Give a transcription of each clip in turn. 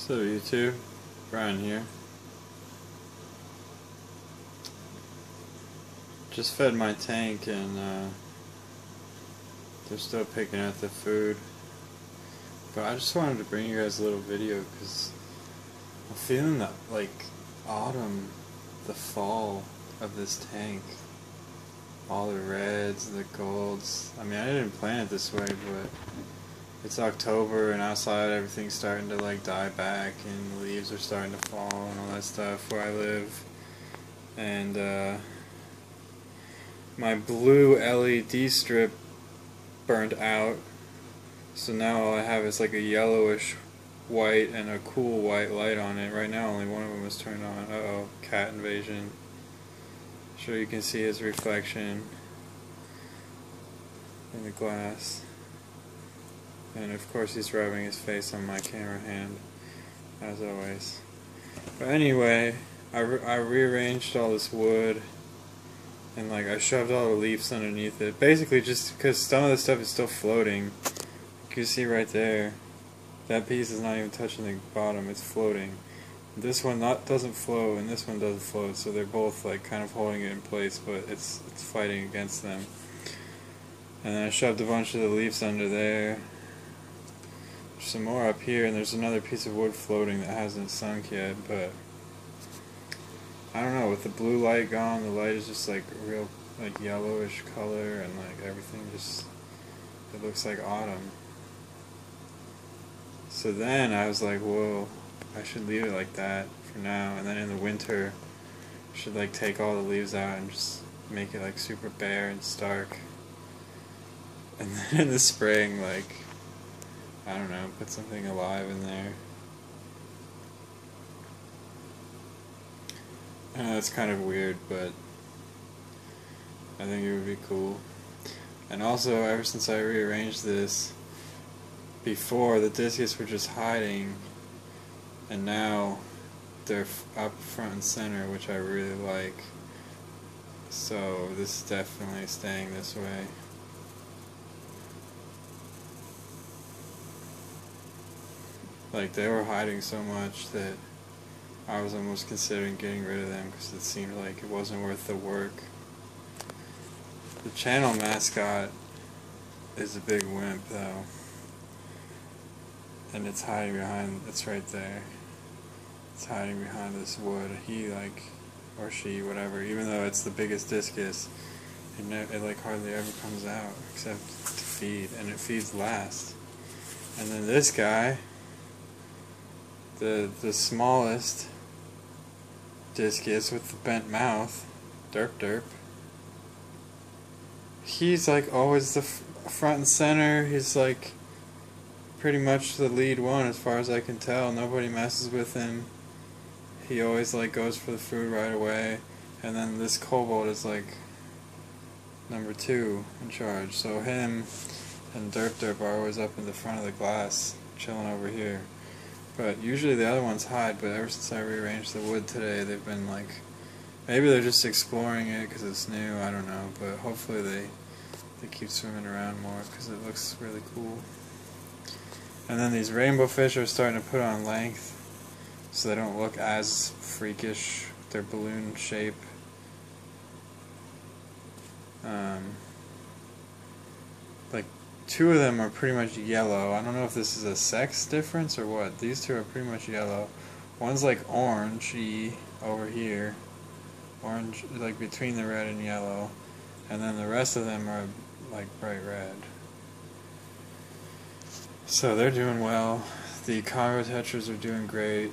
So YouTube, Brian here. Just fed my tank and they're still picking at the food. But I just wanted to bring you guys a little video because I'm feeling that like autumn, the fall of this tank. All the reds, the golds. I mean, I didn't plan it this way, but it's October and outside everything's starting to like die back and the leaves are starting to fall and all that stuff where I live. And my blue LED strip burned out, so now all I have is like a yellowish white and a cool white light on it. Right now only one of them is turned on. Uh-oh, cat invasion. Sure you can see his reflection in the glass. And of course he's rubbing his face on my camera hand, as always. But anyway, I rearranged all this wood, and like I shoved all the leaves underneath it. Basically just because some of the stuff is still floating. You can see right there, that piece is not even touching the bottom, it's floating. This one doesn't float, and this one doesn't float, so they're both like kind of holding it in place, but it's fighting against them. And then I shoved a bunch of the leaves under there. There's some more up here, and there's another piece of wood floating that hasn't sunk yet, but I don't know, with the blue light gone, the light is just like a real like yellowish color, and like everything just, it looks like autumn. So then I was like, whoa, I should leave it like that for now, and then in the winter I should like take all the leaves out and just make it like super bare and stark. And then in the spring, like, I don't know, put something alive in there. I know it's kind of weird, but I think it would be cool. And also, ever since I rearranged this, before the discus were just hiding, and now they're up front and center, which I really like. So this is definitely staying this way. Like, they were hiding so much that I was almost considering getting rid of them because it seemed like it wasn't worth the work. The channel mascot is a big wimp though, and it's hiding behind, it's right there. It's hiding behind this wood. He like, or she, whatever, even though it's the biggest discus, it like hardly ever comes out except to feed, and it feeds last. And then this guy, the smallest discus with the bent mouth, Derp, he's like always the front and center. He's like pretty much the lead one as far as I can tell. Nobody messes with him. He always like goes for the food right away. And then this kobold is like number 2 in charge. So him and Derp are always up in the front of the glass, chilling over here. But usually the other ones hide, but ever since I rearranged the wood today, they've been like, maybe they're just exploring it because it's new, I don't know, but hopefully they keep swimming around more because it looks really cool. And then these rainbow fish are starting to put on length, so they don't look as freakish with their balloon shape. Like, 2 of them are pretty much yellow. I don't know if this is a sex difference or what. These 2 are pretty much yellow. One's like orangey over here. Orange, like between the red and yellow. And then the rest of them are like bright red. So they're doing well. The Congo tetras are doing great.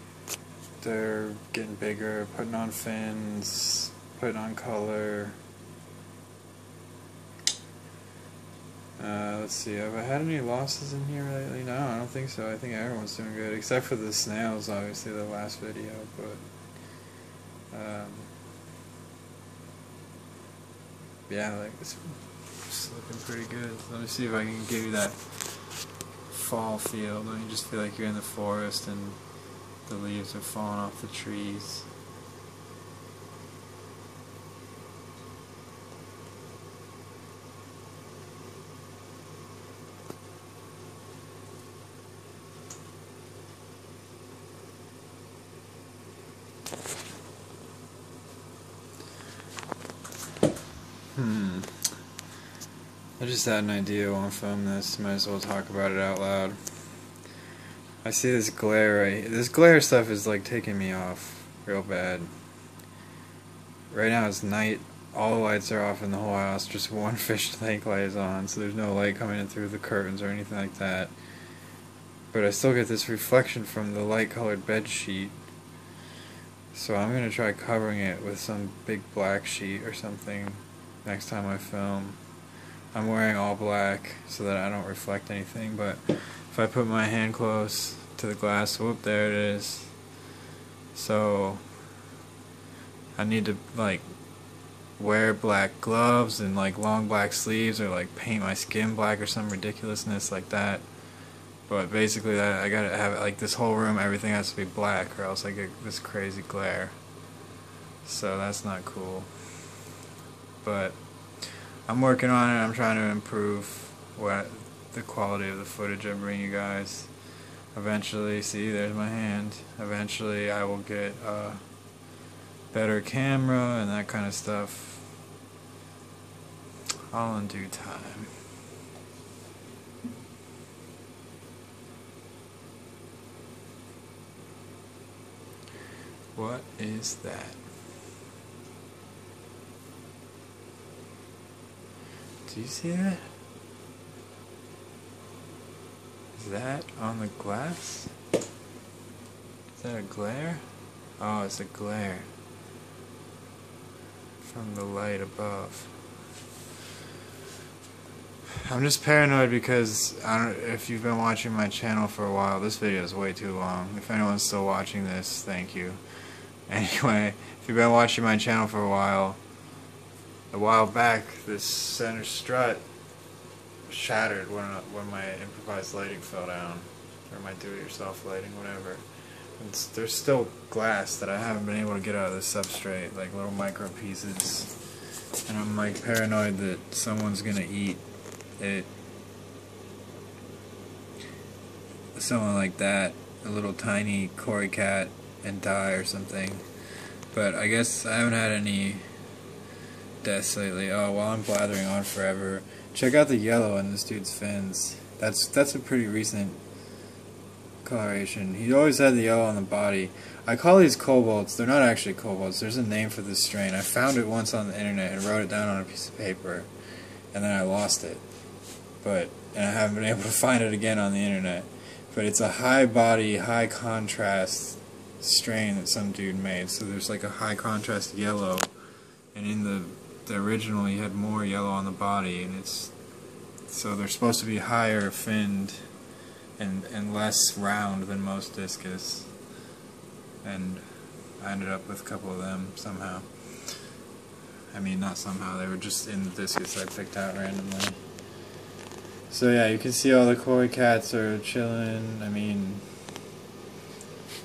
They're getting bigger, putting on fins, putting on color. Let's see, have I had any losses in here lately? No, I don't think so. I think everyone's doing good, except for the snails, obviously, the last video, but yeah, like, it's looking pretty good. Let me see if I can give you that fall feel. Don't you just feel like you're in the forest and the leaves are falling off the trees? I just had an idea while I film this. Might as well talk about it out loud. I see this glare right here. This glare stuff is like taking me off real bad. Right now it's night. All the lights are off in the whole house. Just one fish tank light is on, so there's no light coming in through the curtains or anything like that. But I still get this reflection from the light-colored bed sheet. So I'm gonna try covering it with some big black sheet or something next time I film. I'm wearing all black so that I don't reflect anything, but if I put my hand close to the glass, whoop, there it is. So I need to like wear black gloves and like long black sleeves, or like paint my skin black or some ridiculousness like that. But basically I gotta have it like this whole room, everything has to be black, or else I get this crazy glare. So that's not cool. But I'm working on it. I'm trying to improve the quality of the footage I bring you guys. Eventually, see, there's my hand. Eventually I will get a better camera and that kind of stuff. All in due time. What is that? Do you see that? Is that on the glass? Is that a glare? Oh, it's a glare from the light above. I'm just paranoid because if you've been watching my channel for a while, this video is way too long. If anyone's still watching this, thank you. Anyway, if you've been watching my channel for a while back, this center strut shattered when my improvised lighting fell down, or my do-it-yourself lighting, whatever. There's still glass that I haven't been able to get out of the substrate, like little micro pieces, and I'm like paranoid that someone's gonna eat it. Someone like that, a little tiny Cory cat, and die or something. But I guess I haven't had any deaths lately. Oh, well, I'm blathering on forever. Check out the yellow in this dude's fins. That's a pretty recent coloration. He always had the yellow on the body. I call these cobalts. They're not actually cobalts. There's a name for this strain. I found it once on the internet and wrote it down on a piece of paper, and then I lost it. And I haven't been able to find it again on the internet. But it's a high body, high contrast strain that some dude made. So there's like a high contrast yellow, and in the original he had more yellow on the body, and so they're supposed to be higher finned and less round than most discus. And I ended up with a couple of them somehow. I mean, not somehow, they were just in the discus I picked out randomly. So yeah, you can see all the Cory cats are chilling. I mean,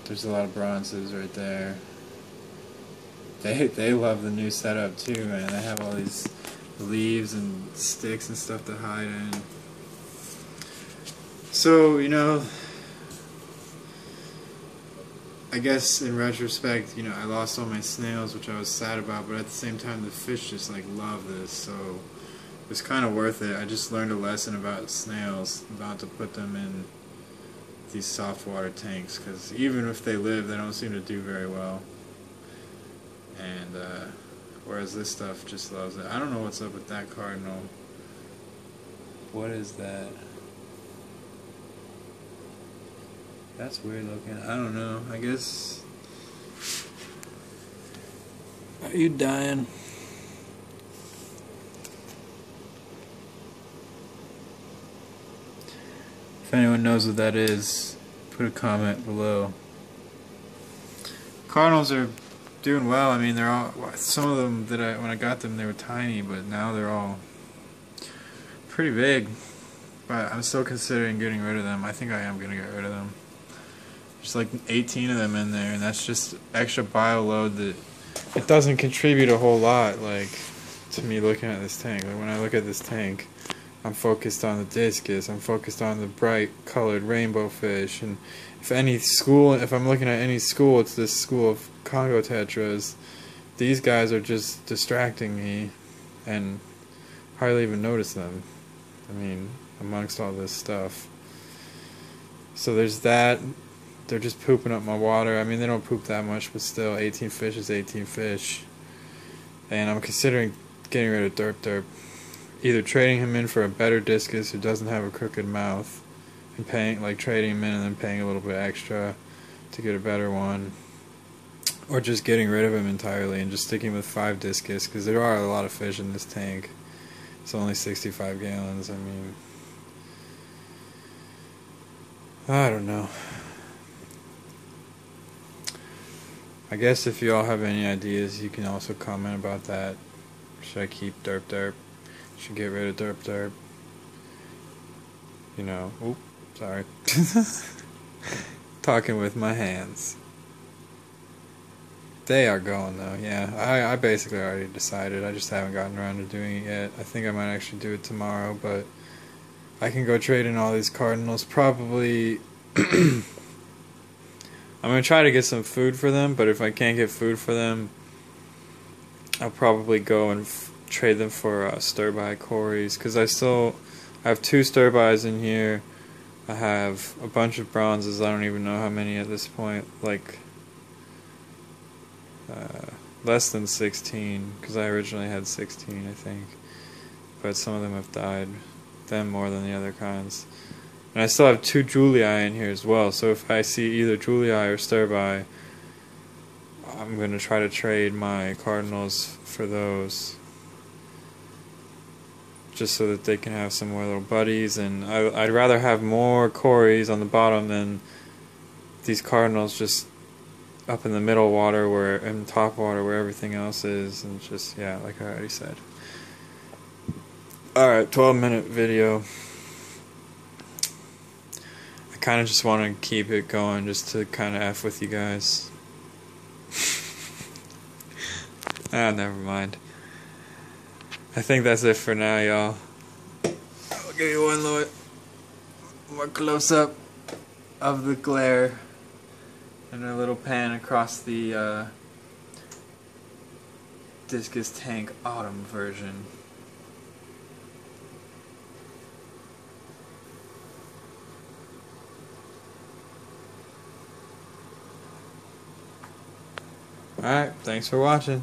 there's a lot of bronzes right there. They love the new setup too, man. They have all these leaves and sticks and stuff to hide in. So, you know, I guess in retrospect, you know, I lost all my snails, which I was sad about, but at the same time the fish just like love this, so it was kind of worth it. I just learned a lesson about snails, about to put them in these soft water tanks, because even if they live, they don't seem to do very well. And whereas this stuff just loves it. I don't know what's up with that cardinal. What is that? That's weird looking. I don't know. I guess. Are you dying? If anyone knows what that is, put a comment below. Cardinals are doing well. I mean, they're all, some of them that when I got them, they were tiny, but now they're all pretty big. But I'm still considering getting rid of them. I think I am going to get rid of them. There's like 18 of them in there, and that's just extra bio load that it doesn't contribute a whole lot, like, to me looking at this tank. Like, when I look at this tank, I'm focused on the discus, I'm focused on the bright colored rainbow fish, and if I'm looking at any school, it's this school of Congo tetras. These guys are just distracting me, and hardly even notice them. I mean, amongst all this stuff. So there's that. They're just pooping up my water. I mean, they don't poop that much, but still, 18 fish is 18 fish. And I'm considering getting rid of Derp Derp. Either trading him in for a better discus who doesn't have a crooked mouth, and paying, like, trading him in and then paying a little bit extra to get a better one, or just getting rid of him entirely and just sticking with 5 discus, because there are a lot of fish in this tank. It's only 65 gallons. I mean, I don't know. I guess if you all have any ideas, you can also comment about that. Should I keep Derp Derp? Should get rid of Derp Derp? You know, oop, sorry. Talking with my hands. They are going though, yeah. I basically already decided. I just haven't gotten around to doing it yet. I think I might actually do it tomorrow, but I can go trade in all these cardinals. Probably I'm going to try to get some food for them, but if I can't get food for them, I'll probably go and trade them for stir-by Corys, because I have 2 stir-bys in here. I have a bunch of bronzes. I don't even know how many at this point, like less than 16, because I originally had 16, I think, but some of them have died, them more than the other kinds. And I still have 2 Julii in here as well, so if I see either Julii or stir-by, I'm going to try to trade my cardinals for those, just so that they can have some more little buddies. And I'd rather have more Corys on the bottom than these cardinals just up in the middle water, where in top water where everything else is, and just, yeah, like I already said. Alright, 12-minute video. I kind of just want to keep it going just to kind of F with you guys. Never mind. I think that's it for now, y'all. I'll give you one little more close-up of the glare and a little pan across the Discus Tank Autumn version. Alright, thanks for watching.